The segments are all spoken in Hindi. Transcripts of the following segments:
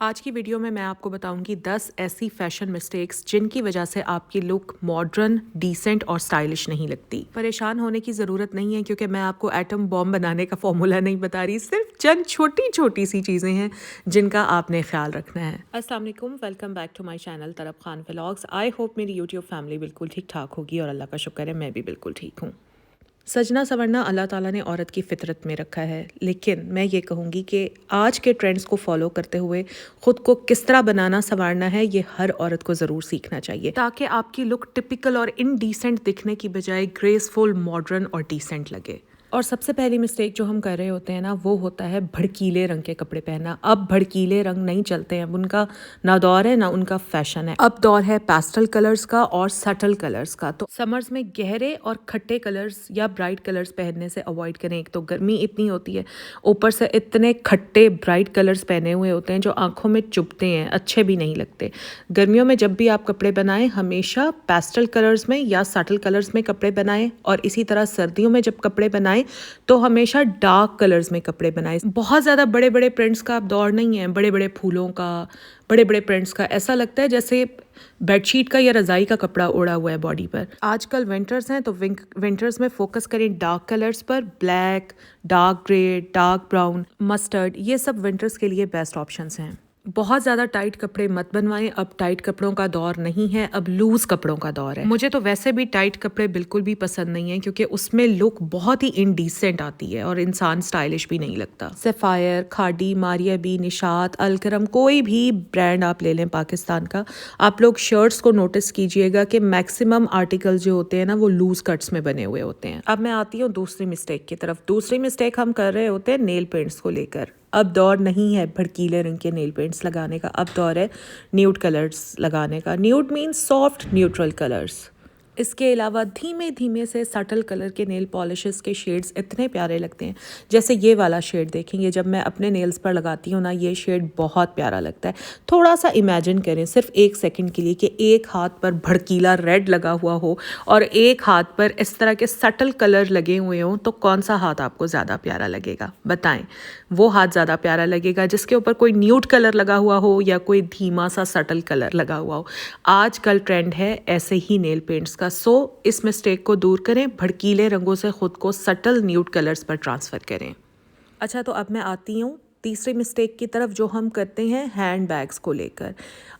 आज की वीडियो में मैं आपको बताऊंगी 10 ऐसी फैशन मिस्टेक्स जिनकी वजह से आपकी लुक मॉडर्न, डिसेंट और स्टाइलिश नहीं लगती। परेशान होने की ज़रूरत नहीं है क्योंकि मैं आपको एटम बॉम्ब बनाने का फॉर्मूला नहीं बता रही, सिर्फ चंद छोटी छोटी सी चीज़ें हैं जिनका आपने ख्याल रखना है। अस्सलाम वालेकुम, welcome back to my channel Tarab Khan vlogs. I hope मेरी यूट्यूब फैमिली बिल्कुल ठीक ठाक होगी और अल्लाह का शुक्र है मैं भी बिल्कुल ठीक हूँ। सजना संवरना अल्लाह ताला ने औरत की फितरत में रखा है, लेकिन मैं ये कहूँगी कि आज के ट्रेंड्स को फॉलो करते हुए ख़ुद को किस तरह बनाना संवारना है ये हर औरत को ज़रूर सीखना चाहिए, ताकि आपकी लुक टिपिकल और इनडिसेंट दिखने की बजाय ग्रेसफुल, मॉडर्न और डिसेंट लगे। और सबसे पहली मिस्टेक जो हम कर रहे होते हैं ना, वो होता है भड़कीले रंग के कपड़े पहनना। अब भड़कीले रंग नहीं चलते हैं, उनका ना दौर है ना उनका फैशन है। अब दौर है पेस्टल कलर्स का और सटल कलर्स का। तो समर्स में गहरे और खट्टे कलर्स या ब्राइट कलर्स पहनने से अवॉइड करें। एक तो गर्मी इतनी होती है, ऊपर से इतने खट्टे ब्राइट कलर्स पहने हुए होते हैं जो आंखों में चुभते हैं, अच्छे भी नहीं लगते। गर्मियों में जब भी आप कपड़े बनाएं हमेशा पेस्टल कलर्स में या सटल कलर्स में कपड़े बनाएं, और इसी तरह सर्दियों में जब कपड़े बनाएं तो हमेशा डार्क कलर्स में कपड़े बनाएं। बहुत ज़्यादा बड़े बड़े प्रिंट्स का अब दौर नहीं है, बड़े बड़े फूलों का, बड़े बड़े प्रिंट्स का। ऐसा लगता है जैसे बेडशीट का या रज़ाई का कपड़ा ओढ़ा हुआ है बॉडी पर। आजकल विंटर्स हैं तो विंटर्स में फोकस करें डार्क कलर्स पर। Black, dark grey, dark brown, mustard, ये सब विंटर्स के लिए बेस्ट ऑप्शंस हैं। बहुत ज़्यादा टाइट कपड़े मत बनवाएं। अब टाइट कपड़ों का दौर नहीं है, अब लूज़ कपड़ों का दौर है। मुझे तो वैसे भी टाइट कपड़े बिल्कुल भी पसंद नहीं है क्योंकि उसमें लुक बहुत ही इनडिसेंट आती है और इंसान स्टाइलिश भी नहीं लगता। सफ़ायर, खादी, मारिया बी, निशात, अलकरम, कोई भी ब्रांड आप ले लें पाकिस्तान का, आप लोग शर्ट्स को नोटिस कीजिएगा कि मैक्सिमम आर्टिकल जो होते हैं ना वो लूज़ कट्स में बने हुए होते हैं। अब मैं आती हूँ दूसरी मिस्टेक की तरफ। दूसरी मिस्टेक हम कर रहे होते हैं नेल पेंट्स को लेकर। अब दौर नहीं है भड़कीले रंग के नेल पेंट्स लगाने का, अब दौर है न्यूड कलर्स लगाने का। Nude means soft neutral colours. इसके अलावा धीमे धीमे से सटल कलर के नेल पॉलिशेस के शेड्स इतने प्यारे लगते हैं। जैसे ये वाला शेड देखेंगे, जब मैं अपने नेल्स पर लगाती हूँ ना, ये शेड बहुत प्यारा लगता है। थोड़ा सा इमेजिन करें सिर्फ एक सेकंड के लिए कि एक हाथ पर भड़कीला रेड लगा हुआ हो और एक हाथ पर इस तरह के सटल कलर लगे हुए हों, तो कौन सा हाथ आपको ज़्यादा प्यारा लगेगा? बताएं। वो हाथ ज़्यादा प्यारा लगेगा जिसके ऊपर कोई न्यूड कलर लगा हुआ हो या कोई धीमा सा सटल कलर लगा हुआ हो। आजकल ट्रेंड है ऐसे ही नेल पेंट्स का। सो इस मिस्टेक को दूर करें, भड़कीले रंगों से ख़ुद को सटल न्यूड कलर्स पर ट्रांसफ़र करें। अच्छा, तो अब मैं आती हूँ तीसरी मिस्टेक की तरफ जो हम करते हैं हैंड बैग्स को लेकर।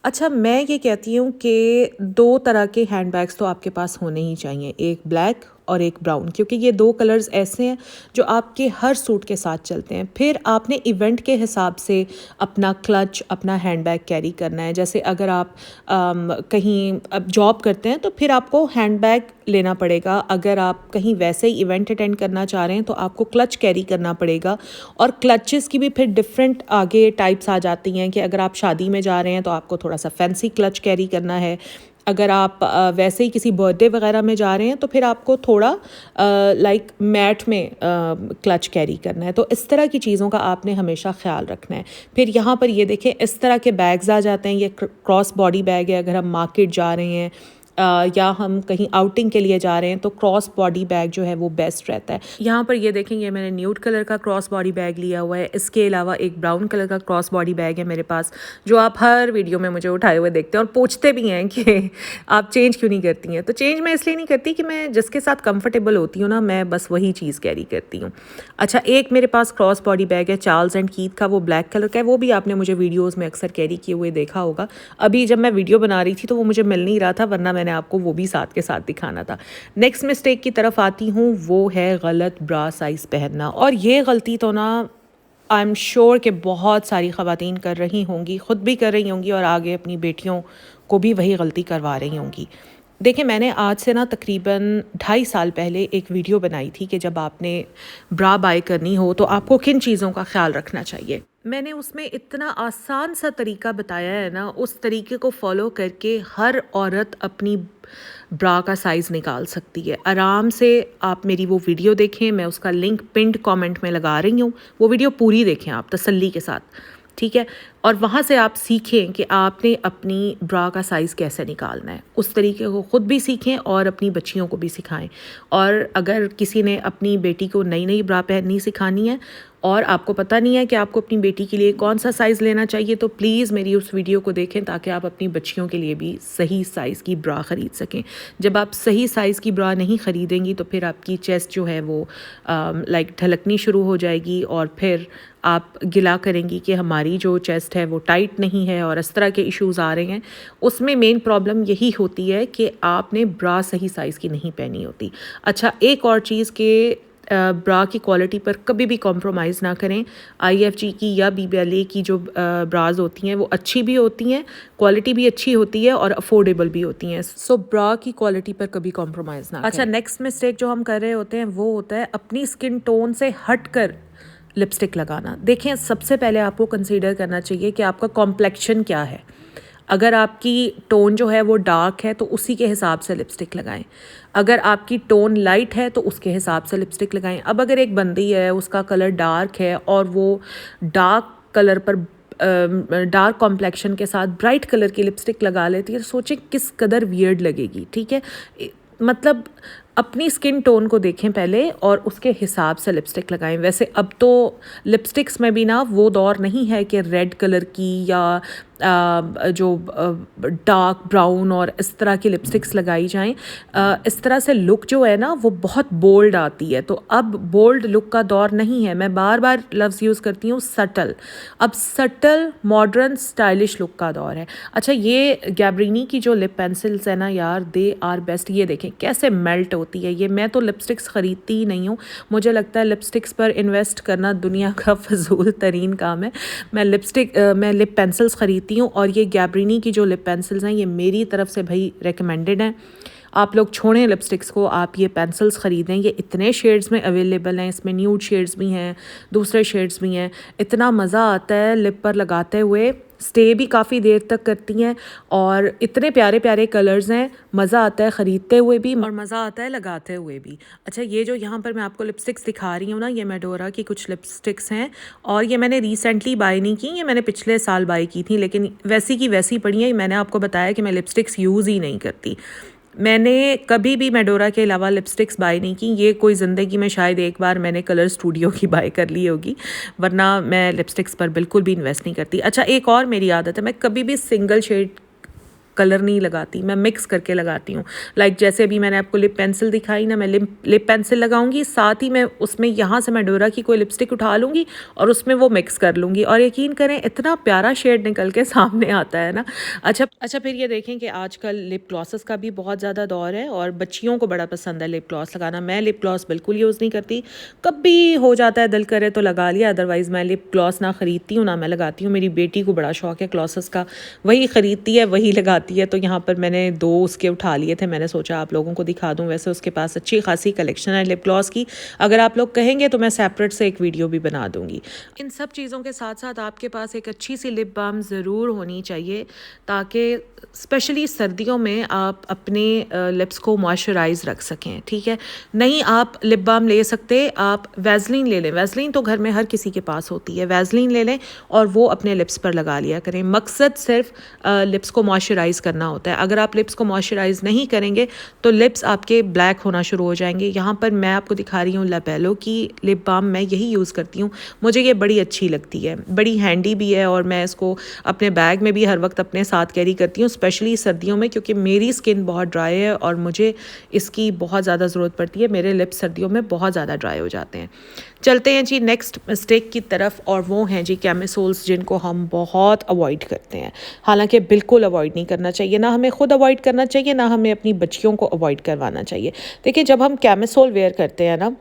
अच्छा, मैं ये कहती हूँ कि दो तरह के हैंड बैग्स तो आपके पास होने ही चाहिए, एक ब्लैक और एक ब्राउन, क्योंकि ये दो कलर्स ऐसे हैं जो आपके हर सूट के साथ चलते हैं। फिर आपने इवेंट के हिसाब से अपना क्लच, अपना हैंड बैग कैरी करना है। जैसे अगर आप कहीं अब जॉब करते हैं तो फिर आपको हैंड बैग लेना पड़ेगा। अगर आप कहीं वैसे ही इवेंट अटेंड करना चाह रहे हैं तो आपको क्लच कैरी करना पड़ेगा। और क्लचेस की भी फिर डिफरेंट आगे टाइप्स आ जाती हैं कि अगर आप शादी में जा रहे हैं तो आपको थोड़ा सा फैंसी क्लच कैरी करना है। अगर आप वैसे ही किसी बर्थडे वगैरह में जा रहे हैं तो फिर आपको थोड़ा लाइक मैट में क्लच कैरी करना है। तो इस तरह की चीज़ों का आपने हमेशा ख्याल रखना है। फिर यहाँ पर ये देखें, इस तरह के बैग्स आ जाते हैं। ये क्रॉस बॉडी बैग है अगर हम मार्केट जा रहे हैं या हम कहीं आउटिंग के लिए जा रहे हैं तो क्रॉस बॉडी बैग जो है वो बेस्ट रहता है। यहाँ पर ये देखेंगे, मैंने न्यूड कलर का क्रॉस बॉडी बैग लिया हुआ है। इसके अलावा एक ब्राउन कलर का क्रॉस बॉडी बैग है मेरे पास, जो आप हर वीडियो में मुझे उठाए हुए देखते हैं और पूछते भी हैं कि आप चेंज क्यों नहीं करती हैं। तो चेंज मैं इसलिए नहीं करती कि मैं जिसके साथ कंफर्टेबल होती हूँ ना, मैं बस वही चीज़ कैरी करती हूँ। अच्छा, एक मेरे पास क्रॉस बॉडी बैग है चार्ल्स एंड कीथ का, वो ब्लैक कलर का है। वो भी आपने मुझे वीडियोज़ में अक्सर कैरी किए हुए देखा होगा। अभी जब मैं वीडियो बना रही थी तो वो मुझे मिल नहीं रहा था, वरना मैंने आपको वो भी साथ के साथ दिखाना था। नेक्स्ट मिस्टेक की तरफ आती हूँ, वो है गलत ब्रा साइज़ पहनना। और ये गलती तो ना आई एम श्योर कि बहुत सारी ख़वातीन कर रही होंगी, ख़ुद भी कर रही होंगी और आगे अपनी बेटियों को भी वही गलती करवा रही होंगी। देखिए, मैंने आज से ना तकरीबन 2.5 साल पहले एक वीडियो बनाई थी कि जब आपने ब्रा बाय करनी हो तो आपको किन चीज़ों का ख्याल रखना चाहिए। मैंने उसमें इतना आसान सा तरीका बताया है ना, उस तरीके को फॉलो करके हर औरत अपनी ब्रा का साइज़ निकाल सकती है आराम से। आप मेरी वो वीडियो देखें, मैं उसका लिंक पिंड कमेंट में लगा रही हूँ। वो वीडियो पूरी देखें आप तसल्ली के साथ। ठीक है। और वहाँ से आप सीखें कि आपने अपनी ब्रा का साइज़ कैसे निकालना है, उस तरीके को ख़ुद भी सीखें और अपनी बच्चियों को भी सिखाएं। और अगर किसी ने अपनी बेटी को नई नई ब्रा पहननी सिखानी है और आपको पता नहीं है कि आपको अपनी बेटी के लिए कौन सा साइज़ लेना चाहिए, तो प्लीज़ मेरी उस वीडियो को देखें ताकि आप अपनी बच्चियों के लिए भी सही साइज़ की ब्रा ख़रीद सकें। जब आप सही साइज़ की ब्रा नहीं ख़रीदेंगी तो फिर आपकी चेस्ट जो है वो लाइक ढलकनी शुरू हो जाएगी और फिर आप गिला करेंगी कि हमारी जो चेस्ट है वो टाइट नहीं है और इस तरह के इश्यूज़ आ रहे हैं। उसमें मेन प्रॉब्लम यही होती है कि आपने ब्रा सही साइज़ की नहीं पहनी होती। अच्छा, एक और चीज़ कि ब्रा की क्वालिटी पर कभी भी कॉम्प्रोमाइज़ ना करें। IFG की या BBLA की जो ब्राज होती हैं वो अच्छी भी होती हैं, क्वालिटी भी अच्छी होती है और अफोर्डेबल भी होती हैं। सो ब्रा की क्वालिटी पर कभी कॉम्प्रोमाइज़ ना करें। अच्छा, नेक्स्ट मिस्टेक जो हम कर रहे होते हैं वो होता है अपनी स्किन टोन से हट कर लिपस्टिक लगाना। देखें, सबसे पहले आपको कंसीडर करना चाहिए कि आपका कॉम्प्लेक्शन क्या है। अगर आपकी टोन जो है वो डार्क है तो उसी के हिसाब से लिपस्टिक लगाएं। अगर आपकी टोन लाइट है तो उसके हिसाब से लिपस्टिक लगाएं। अब अगर एक बंदी है, उसका कलर डार्क है और वो डार्क कलर पर डार्क कॉम्प्लेक्शन के साथ ब्राइट कलर की लिपस्टिक लगा लेती है, तो सोचें किस कदर वियर्ड लगेगी। ठीक है, मतलब अपनी स्किन टोन को देखें पहले और उसके हिसाब से लिपस्टिक लगाएं। वैसे अब तो लिपस्टिक्स में भी ना वो दौर नहीं है कि रेड कलर की या जो डार्क ब्राउन और इस तरह की लिपस्टिक्स लगाई जाएं। इस तरह से लुक जो है ना वो बहुत बोल्ड आती है, तो अब बोल्ड लुक का दौर नहीं है। मैं बार बार लफ्ज़ यूज़ करती हूँ सटल। अब सटल मॉडर्न स्टाइलिश लुक का दौर है। अच्छा, ये गैब्रिनी की जो लिप पेंसिल्स है ना यार, दे आर बेस्ट। ये देखें कैसे मेल्ट होती है ये। मैं तो लिपस्टिक्स ख़रीदती ही नहीं हूँ, मुझे लगता है लिपस्टिक्स पर इन्वेस्ट करना दुनिया का फजूल तरीन काम है। मैं लिप पेंसिल्स ख़रीदती हूँ और ये गैब्रिनी की जो लिप पेंसिल्स हैं ये मेरी तरफ से भाई रिकमेंडेड हैं। आप लोग छोड़ें लिपस्टिक्स को, आप ये पेंसिल्स ख़रीदें। ये इतने शेड्स में अवेलेबल हैं, इसमें न्यूड शेड्स भी हैं, दूसरे शेड्स भी हैं। इतना मज़ा आता है लिप पर लगाते हुए, स्टे भी काफ़ी देर तक करती हैं और इतने प्यारे प्यारे कलर्स हैं। मज़ा आता है ख़रीदते हुए भी और मज़ा आता है लगाते हुए भी। अच्छा, ये जो यहाँ पर मैं आपको लिपस्टिक्स दिखा रही हूँ ना, ये मेडोरा की कुछ लिपस्टिक्स हैं और ये मैंने रिसेंटली बाय नहीं की, ये मैंने पिछले साल बाय की थी, लेकिन वैसी की वैसी पड़ी हैं। मैंने आपको बताया कि मैं लिपस्टिक्स यूज़ ही नहीं करती। मैंने कभी भी मेडोरा के अलावा लिपस्टिक्स बाय नहीं की। ये कोई ज़िंदगी में शायद एक बार मैंने कलर स्टूडियो की बाय कर ली होगी, वरना मैं लिपस्टिक्स पर बिल्कुल भी इन्वेस्ट नहीं करती। अच्छा, एक और मेरी आदत है, मैं कभी भी सिंगल शेड कलर नहीं लगाती, मैं मिक्स करके लगाती हूँ। लाइक जैसे अभी मैंने आपको लिप पेंसिल दिखाई ना, मैं लिप पेंसिल लगाऊंगी, साथ ही मैं उसमें यहाँ से मेडोरा की कोई लिपस्टिक उठा लूँगी और उसमें वो मिक्स कर लूँगी और यकीन करें इतना प्यारा शेड निकल के सामने आता है ना। अच्छा, फिर ये देखें कि आजकल लिप ग्लॉसेस का भी बहुत ज़्यादा दौर है और बच्चियों को बड़ा पसंद है लिप ग्लॉस लगाना। मैं लिप ग्लॉस बिल्कुल यूज़ नहीं करती, कभी हो जाता है दिल करे तो लगा लिया, अदरवाइज़ मैं लिप ग्लॉस ना ख़रीदती हूँ ना मैं लगाती हूँ। मेरी बेटी को बड़ा शौक है ग्लॉसेस का, वही ख़रीदती है वही लगाती है। तो यहाँ पर मैंने 2 उसके उठा लिए थे, मैंने सोचा आप लोगों को दिखा दूँ। वैसे उसके पास अच्छी खासी कलेक्शन है लिप ग्लॉस की, अगर आप लोग कहेंगे तो मैं सेपरेट से एक वीडियो भी बना दूँगी। इन सब चीज़ों के साथ साथ आपके पास एक अच्छी सी लिप बाम ज़रूर होनी चाहिए, ताकि स्पेशली सर्दियों में आप अपने लिप्स को मॉइस्चराइज रख सकें। ठीक है, नहीं आप लिप बाम ले सकते, आप वैसलीन ले लें। वैसलीन तो घर में हर किसी के पास होती है, वैसलीन ले लें और वो अपने लिप्स पर लगा लिया करें। मकसद सिर्फ लिप्स को मॉइस्चराइज करना होता है। अगर आप लिप्स को मॉइस्चराइज नहीं करेंगे तो लिप्स आपके ब्लैक होना शुरू हो जाएंगे। यहाँ पर मैं आपको दिखा रही हूँ लाबेलो की लिप बाम, मैं यही यूज़ करती हूँ, मुझे ये बड़ी अच्छी लगती है, बड़ी हैंडी भी है और मैं इसको अपने बैग में भी हर वक्त अपने साथ कैरी करती हूँ, स्पेशली सर्दियों में, क्योंकि मेरी स्किन बहुत ड्राई है और मुझे इसकी बहुत ज़्यादा ज़रूरत पड़ती है। मेरे लिप्स सर्दियों में बहुत ज़्यादा ड्राई हो जाते हैं। चलते हैं जी नेक्स्ट मिस्टेक की तरफ, और वो हैं जी कैमिसोल्स, जिनको हम बहुत अवॉइड करते हैं। हालांकि बिल्कुल अवॉइड नहीं करना चाहिए, ना हमें खुद अवॉइड करना चाहिए, ना हमें अपनी बच्चियों को अवॉइड करवाना चाहिए। देखिए, जब हम कैमिसोल वेयर करते हैं ना,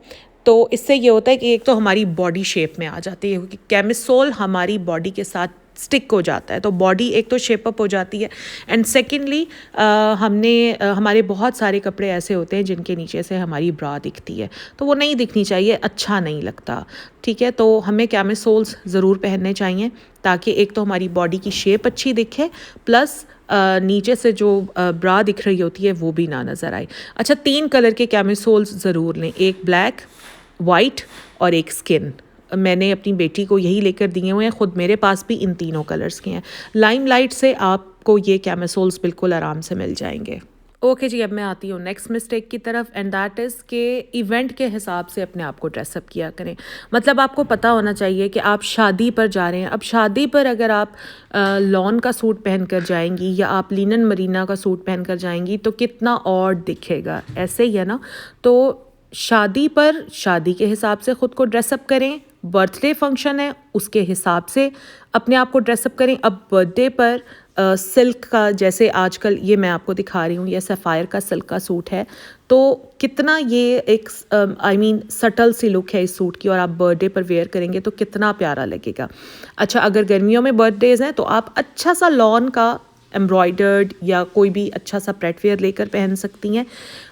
तो इससे ये होता है कि एक तो हमारी बॉडी शेप में आ जाती है, क्योंकि कैमिसोल हमारी बॉडी के साथ स्टिक हो जाता है, तो बॉडी एक तो शेप अप हो जाती है। एंड सेकेंडली हमारे बहुत सारे कपड़े ऐसे होते हैं जिनके नीचे से हमारी ब्रा दिखती है, तो वो नहीं दिखनी चाहिए, अच्छा नहीं लगता। ठीक है, तो हमें कैमिसोल्स ज़रूर पहनने चाहिए ताकि एक तो हमारी बॉडी की शेप अच्छी दिखे, प्लस नीचे से जो ब्रा दिख रही होती है वो भी ना नज़र आए। अच्छा, 3 कलर के कैमिसोल्स ज़रूर लें, एक ब्लैक, वाइट और एक स्किन। मैंने अपनी बेटी को यही लेकर दिए हुए हैं, ख़ुद मेरे पास भी इन तीनों कलर्स के हैं। लाइमलाइट से आपको ये कैमिसोल्स बिल्कुल आराम से मिल जाएंगे। ओके जी, अब मैं आती हूँ नेक्स्ट मिस्टेक की तरफ, एंड दैट इज़ के इवेंट के हिसाब से अपने आप को ड्रेसअप किया करें। मतलब आपको पता होना चाहिए कि आप शादी पर जा रहे हैं। अब शादी पर अगर आप लॉन का सूट पहन कर जाएंगी या आप लिनन मरीना का सूट पहन कर जाएंगी तो कितना ऑड दिखेगा, ऐसे ही है ना। तो शादी पर शादी के हिसाब से ख़ुद को ड्रेसअप करें, बर्थडे फंक्शन है उसके हिसाब से अपने आप को ड्रेसअप करें। अब बर्थडे पर सिल्क का, जैसे आजकल ये मैं आपको दिखा रही हूँ, ये सफ़ायर का सिल्क का सूट है, तो कितना ये एक सटल सी लुक है इस सूट की, और आप बर्थडे पर वेयर करेंगे तो कितना प्यारा लगेगा। अच्छा, अगर गर्मियों में बर्थडेज़ हैं तो आप अच्छा सा लॉन का एम्ब्रॉयडर्ड या कोई भी अच्छा सा प्रेटवेयर लेकर पहन सकती हैं।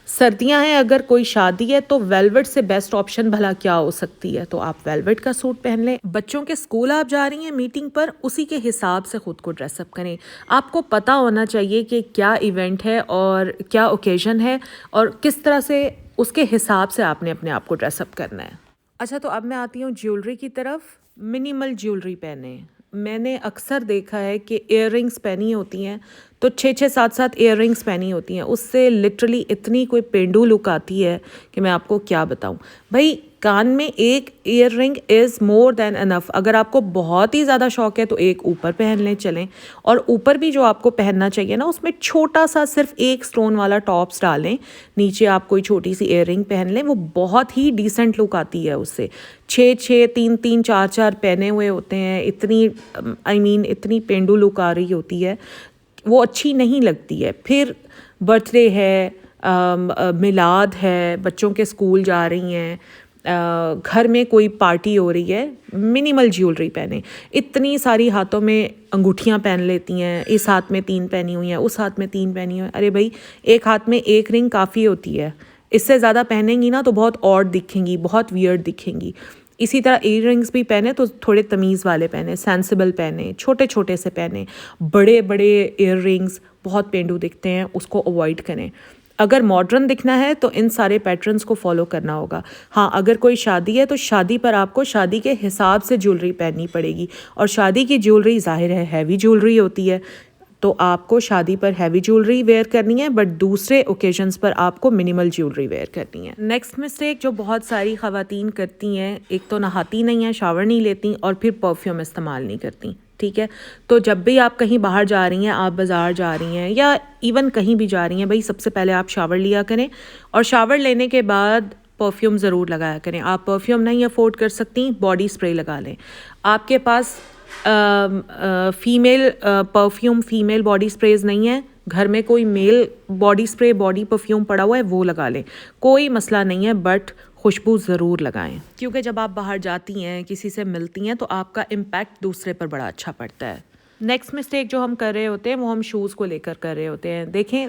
सर्दियां हैं, अगर कोई शादी है तो वेलवेट से बेस्ट ऑप्शन भला क्या हो सकती है, तो आप वेलवेट का सूट पहन लें। बच्चों के स्कूल आप जा रही हैं मीटिंग पर, उसी के हिसाब से ख़ुद को ड्रेसअप करें। आपको पता होना चाहिए कि क्या इवेंट है और क्या ओकेजन है और किस तरह से उसके हिसाब से आपने अपने आप को ड्रेसअप करना है। अच्छा, तो अब मैं आती हूँ ज्वेलरी की तरफ। मिनिमल ज्वेलरी पहने। मैंने अक्सर देखा है कि इयररिंग्स पहनी होती हैं तो 6-6 7-7 इयररिंग्स पहनी होती हैं, उससे लिटरली इतनी कोई पेंडू लुक आती है कि मैं आपको क्या बताऊं। भाई, कान में एक earring is more than enough. अगर आपको बहुत ही ज़्यादा शौक है तो एक ऊपर पहन लें, चलें। और ऊपर भी जो आपको पहनना चाहिए ना, उसमें छोटा सा सिर्फ एक स्टोन वाला टॉप्स डालें, नीचे आप कोई छोटी सी इयररिंग पहन लें, वो बहुत ही डिसेंट लुक आती है उससे। 6-6 3-3 4-4 पहने हुए होते हैं, इतनी इतनी पेंडू लुक आ रही होती है, वो अच्छी नहीं लगती है। फिर बर्थडे है, मिलाद है, बच्चों के स्कूल जा रही हैं, घर में कोई पार्टी हो रही है, मिनिमल ज्वेलरी पहने। इतनी सारी हाथों में अंगूठियां पहन लेती हैं, इस हाथ में 3 पहनी हुई हैं, उस हाथ में 3 पहनी हुई हैं। अरे भाई, एक हाथ में एक रिंग काफ़ी होती है, इससे ज़्यादा पहनेंगी ना तो बहुत ऑड दिखेंगी, बहुत वियर्ड दिखेंगी। इसी तरह ईयर रिंग्स भी पहने तो थोड़े तमीज़ वाले पहने, सेंसिबल पहने, छोटे छोटे से पहने। बड़े बड़े ईयर रिंग्स बहुत पेंडू दिखते हैं, उसको अवॉइड करें। अगर मॉडर्न दिखना है तो इन सारे पैटर्न्स को फॉलो करना होगा। हाँ, अगर कोई शादी है तो शादी पर आपको शादी के हिसाब से ज्वेलरी पहननी पड़ेगी, और शादी की ज्वेलरी ज़ाहिर है हैवी ज्वेलरी होती है, तो आपको शादी पर हैवी ज्वेलरी वेयर करनी है, बट दूसरे ओकेजन्स पर आपको मिनिमल ज्वेलरी वेयर करनी है। नेक्स्ट मिस्टेक जो बहुत सारी ख़वातीन करती हैं, एक तो नहाती नहीं हैं, शावर नहीं लेती, और फिर परफ्यूम इस्तेमाल नहीं करती। ठीक है, तो जब भी आप कहीं बाहर जा रही हैं, आप बाज़ार जा रही हैं या इवन कहीं भी जा रही हैं, भाई सबसे पहले आप शावर लिया करें, और शावर लेने के बाद परफ्यूम ज़रूर लगाया करें। आप परफ्यूम नहीं अफोर्ड कर सकती, बॉडी स्प्रे लगा लें। आपके पास female perfume, female body sprays नहीं है, घर में कोई male body spray, body perfume पड़ा हुआ है, वो लगा लें, कोई मसला नहीं है, बट खुशबू ज़रूर लगाएं, क्योंकि जब आप बाहर जाती हैं, किसी से मिलती हैं, तो आपका इम्पैक्ट दूसरे पर बड़ा अच्छा पड़ता है। नेक्स्ट मिस्टेक जो हम कर रहे होते हैं वो हम शूज़ को लेकर कर रहे होते हैं। देखें,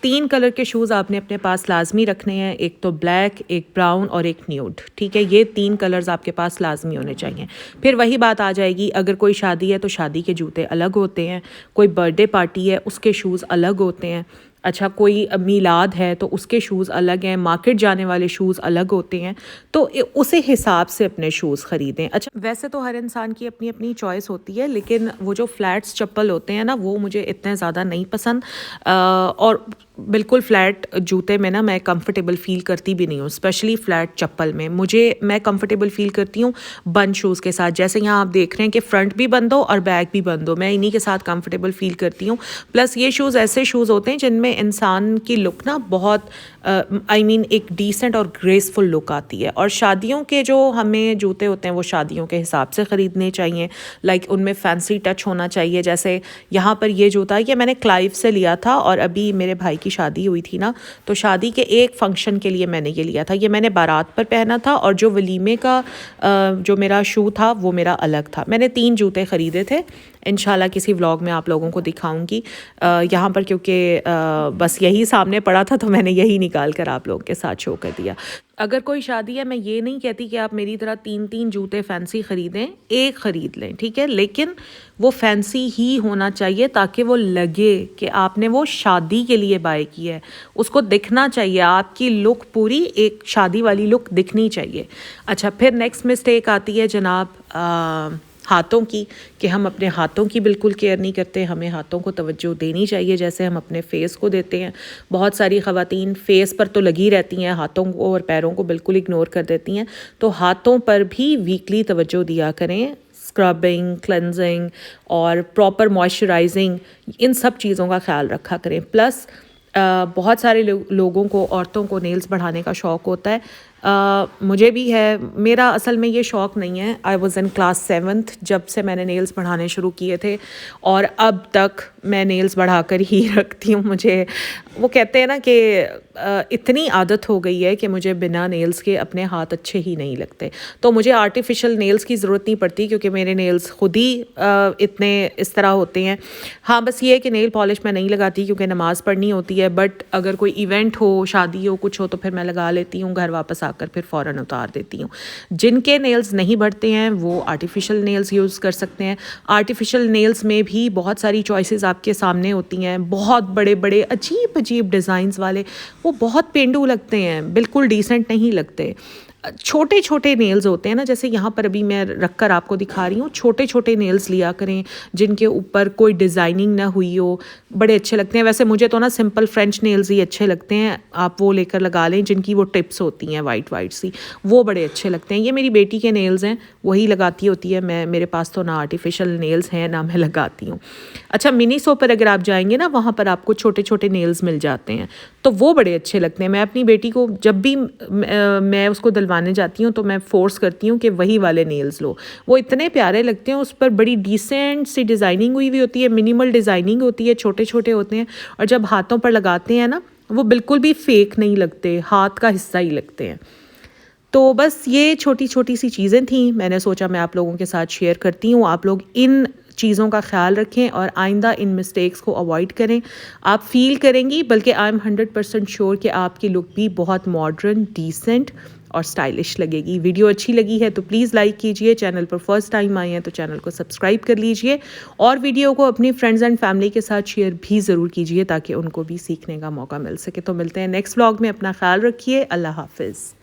3 कलर के शूज़ आपने अपने पास लाजमी रखने हैं, एक तो ब्लैक, एक ब्राउन और एक न्यूड। ठीक है, ये 3 कलर्स आपके पास लाजमी होने चाहिए। फिर वही बात आ जाएगी, अगर कोई शादी है तो शादी के जूते अलग होते हैं, कोई बर्थडे पार्टी है उसके शूज़ अलग होते हैं। अच्छा, कोई मीलाद है तो उसके शूज़ अलग हैं, मार्केट जाने वाले शूज़ अलग होते हैं, तो उसे हिसाब से अपने शूज़ ख़रीदें। अच्छा, वैसे तो हर इंसान की अपनी अपनी चॉइस होती है, लेकिन वो जो फ्लैट्स चप्पल होते हैं ना, वो मुझे इतने ज़्यादा नहीं पसंद, और बिल्कुल फ्लैट जूते में ना मैं कंफर्टेबल फ़ील करती भी नहीं हूँ, स्पेशली फ़्लैट चप्पल में। मैं कंफर्टेबल फ़ील करती हूँ बंद शूज़ के साथ, जैसे यहाँ आप देख रहे हैं कि फ्रंट भी बंद हो और बैक भी बंद हो, मैं इन्हीं के साथ कंफर्टेबल फ़ील करती हूँ। प्लस ये शूज़ ऐसे शूज़ होते हैं जिनमें इंसान की लुक ना बहुत एक डिसेंट और ग्रेसफुल लुक आती है। और शादियों के जो हमें जूते होते हैं वो शादियों के हिसाब से ख़रीदने चाहिए, लाइक उनमें फैंसी टच होना चाहिए। जैसे यहाँ पर ये जूता ये मैंने क्लाइव से लिया था, और अभी मेरे भाई की शादी हुई थी ना, तो शादी के एक फंक्शन के लिए मैंने ये लिया था। ये मैंने बारात पर पहना था, और जो वलीमे का जो मेरा शू था वो मेरा अलग था। मैंने 3 जूते ख़रीदे थे, इंशाल्लाह किसी व्लॉग में आप लोगों को दिखाऊंगी। यहाँ पर क्योंकि बस यही सामने पड़ा था तो मैंने यही निकाल कर आप लोगों के साथ शो कर दिया। अगर कोई शादी है, मैं ये नहीं कहती कि आप मेरी तरह 3-3 जूते फैंसी ख़रीदें, एक ख़रीद लें, ठीक है, लेकिन वो फैंसी ही होना चाहिए ताकि वो लगे कि आपने वो शादी के लिए बाय किया है। उसको दिखना चाहिए, आपकी लुक पूरी एक शादी वाली लुक दिखनी चाहिए। अच्छा, फिर नेक्स्ट मिस्टेक आती है जनाब हाथों की, कि हम अपने हाथों की बिल्कुल केयर नहीं करते। हमें हाथों को तवज्जो देनी चाहिए जैसे हम अपने फेस को देते हैं। बहुत सारी ख़वातीन फेस पर तो लगी रहती हैं, हाथों को और पैरों को बिल्कुल इग्नोर कर देती हैं। तो हाथों पर भी वीकली तवज्जो दिया करें, स्क्रबिंग, क्लेंजिंग और प्रॉपर मॉइस्चराइजिंग, इन सब चीज़ों का ख्याल रखा करें। प्लस बहुत सारे लोगों को, औरतों को नेल्स बढ़ाने का शौक़ होता है। मुझे भी है। मेरा असल में ये शौक़ नहीं है। I was in class 7th जब से मैंने नेल्स बढ़ाने शुरू किए थे और अब तक मैं नेल्स बढ़ा कर ही रखती हूँ। मुझे वो कहते हैं ना कि इतनी आदत हो गई है कि मुझे बिना नेल्स के अपने हाथ अच्छे ही नहीं लगते। तो मुझे आर्टिफिशियल नेल्स की ज़रूरत नहीं पड़ती क्योंकि मेरे नेल्स खुद ही इतने इस तरह होते हैं। हाँ, बस ये है कि नेल पॉलिश मैं नहीं लगाती क्योंकि नमाज़ पढ़नी होती है, बट अगर कोई इवेंट हो, शादी हो, कुछ हो तो फिर मैं लगा लेती हूँ। घर वापस आकर फिर फ़ौरन उतार देती हूँ। जिनके नेल्स नहीं बढ़ते हैं वो आर्टिफिशियल नेल्स यूज़ कर सकते हैं। आर्टिफिशियल नेल्स में भी बहुत सारी चॉइसेस आपके सामने होती हैं, बहुत बड़े बड़े अजीब अजीब डिज़ाइंस वाले, वो बहुत पेंडू लगते हैं, बिल्कुल डिसेंट नहीं लगते। छोटे छोटे नेल्स होते हैं ना, जैसे यहाँ पर अभी मैं रख कर आपको दिखा रही हूँ, छोटे छोटे नेल्स लिया करें जिनके ऊपर कोई डिज़ाइनिंग ना हुई हो, बड़े अच्छे लगते हैं। वैसे मुझे तो ना सिंपल फ्रेंच नेल्स ही अच्छे लगते हैं, आप वो लेकर लगा लें जिनकी वो टिप्स होती हैं वाइट वाइट सी, वो बड़े अच्छे लगते हैं। ये मेरी बेटी के नेल्स हैं, वही लगाती होती है। मेरे पास तो ना आर्टिफिशियल नेल्स हैं ना मैं लगाती हूँ। अच्छा, मिनीसो पर अगर आप जाएंगे ना, वहाँ पर आपको छोटे छोटे नेल्स मिल जाते हैं, तो वो बड़े अच्छे लगते हैं। मैं अपनी बेटी को जब भी मैं उसको दिलवाने जाती हूँ तो मैं फ़ोर्स करती हूँ कि वही वाले नेल्स लो, वो इतने प्यारे लगते हैं। उस पर बड़ी डिसेंट सी डिज़ाइनिंग हुई होती है, मिनिमल डिज़ाइनिंग होती है, छोटे छोटे होते हैं, और जब हाथों पर लगाते हैं ना वो बिल्कुल भी फेक नहीं लगते, हाथ का हिस्सा ही लगते हैं। तो बस ये छोटी छोटी सी चीज़ें थी, मैंने सोचा मैं आप लोगों के साथ शेयर करती हूँ। आप लोग इन चीज़ों का ख्याल रखें और आइंदा इन मिस्टेक्स को अवॉइड करें। आप फील करेंगी, बल्कि आई एम 100% श्योर कि आपकी लुक भी बहुत मॉडर्न, डिसेंट और स्टाइलिश लगेगी। वीडियो अच्छी लगी है तो प्लीज़ लाइक कीजिए। चैनल पर फर्स्ट टाइम आए हैं तो चैनल को सब्सक्राइब कर लीजिए और वीडियो को अपनी फ्रेंड्स एंड फैमिली के साथ शेयर भी ज़रूर कीजिए ताकि उनको भी सीखने का मौका मिल सके। तो मिलते हैं नेक्स्ट व्लॉग में। अपना ख्याल रखिए। अल्लाह हाफिज़।